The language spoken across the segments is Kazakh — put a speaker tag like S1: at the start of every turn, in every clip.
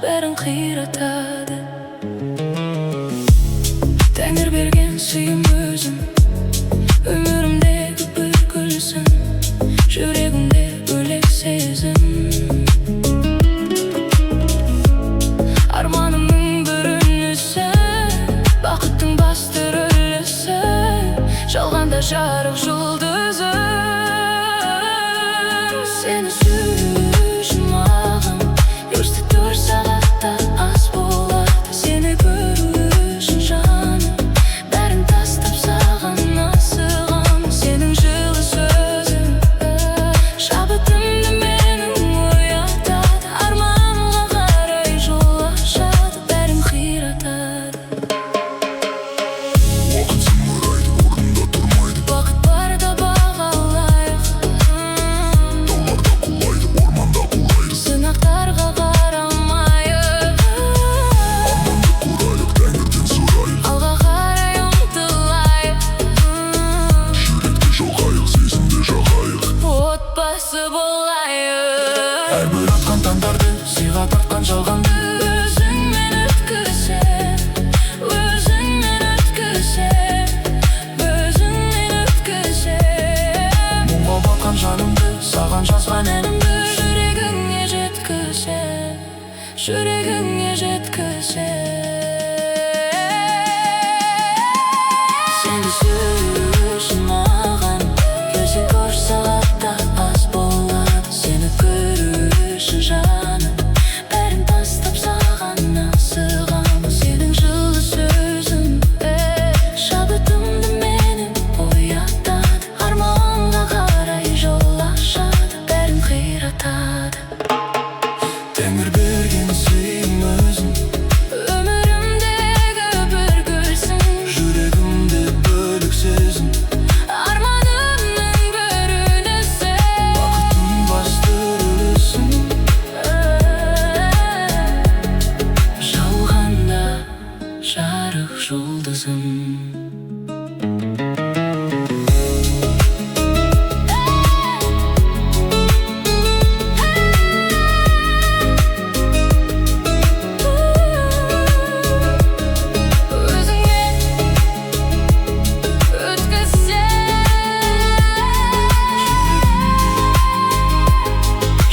S1: бәрін қиратады. Тәңір берген сыйым өзің, өмірімдегі бір гүлсің, жүрегімде бөлек сезім. Арманымның бір үнісі, бақыттың басты рөлісі, жалғанда жарық жұлдызы. Сені сүю үшін маған өрісті 4 сағатта аз болады. Сені көру үшін жаным бәрін тастап саған асығам. Сенің жылы сөзің шабытымды менің оятады. Арманға қарай жол ашады, бәрін қиратады.
S2: Уақыт зымырайды, орнында тұрмайды.
S1: Бақыт барда бағалайық.
S2: Тауларда құлайды, орманда құлайды.
S1: Сынақтарға қарамайық.
S2: Арманды құрайық, тәңірден сұрайық.
S1: Алға қарай ұмтылайық.
S2: Жүректе жалғайық, сезімде жағайық.
S1: Отбасы болайық.
S2: Әрбір атқан таңдарды сыйға тартқан жалғанды
S1: Өзіңмен өткізем, өзіңмен өткізем, өзіңмен өткізем.
S2: мұңға батқан жанымды саған жазған әнімді
S1: Жүрегіңе жеткізем, жүрегіңе жеткізем. Сені сүю үшін маған өзі 4 сағатта аз болады. Сені көру үшін жаным бәрін тастап саған асығам. Сенің жылы сөзің шабытымды менің оятады. Арманға қарай жол ашады, бәрін қиратады.
S2: Тәңір берген сыйым өзің,
S1: Өмірімдегі бір гүлсің,
S2: жүрегімде бөлек сезім.
S1: арманымның бір үнісің.
S2: Бақыттың басты рөлісің,
S1: Жалғанда жарық жұлдызым. Өзіңе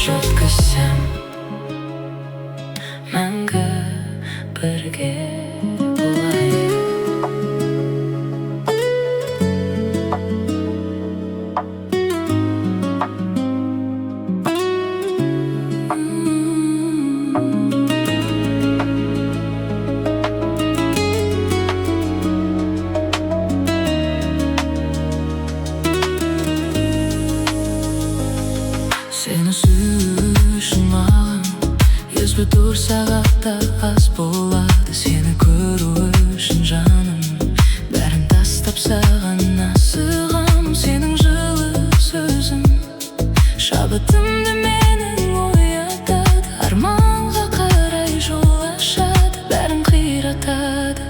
S1: өткізсем, мәңгі бірге болайық. Сені сүю үшін маған 4 сағатта аз болады. Сені көру үшін жаным бәрін тастап саған асығам. Сенің жылы сөзің шабытымды менің оятады. Арманға қарай жол ашады, бәрін қиратады.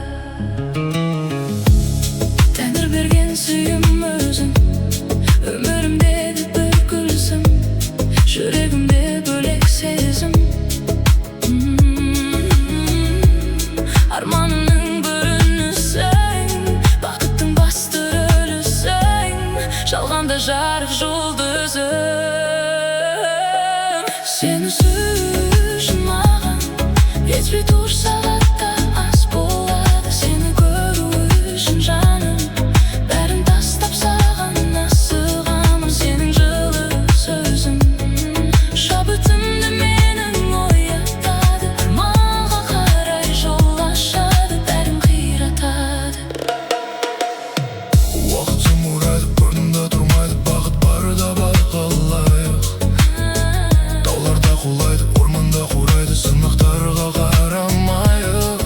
S1: Тәңір берген сыйым өзің, өмірімдегі бір гүлсің, жүрегімде бөлек сезім. Арманымның бір үнісің, бақыттың басты рөлісің, жалғанда жарық жұлдызым. Сені сүю үшін маған 4 сағатта аз болады. Сені көру үшін жаным бәрін тастап саған асығам. Сенің жылы сөзің шабытымды менің оятады. Арманға қарай жол ашады, бәрін қиратады.
S2: уақыт зымырайды, орнында тұрмайды. Бақыт барда бағалайық. Тауларда құлайды, орманда қурайды. Сынақтарға қарамайық.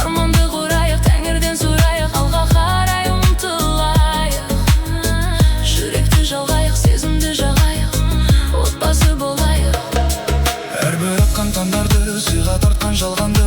S1: Арманды құрайық, тәңірден сұрайық. Алға қарай ұмтылайық. Жүректі жалғайық, сезімді жағайық. Отбасы болайық.
S2: Әрбір атқан таңдарды сыйға тартқан жалғанды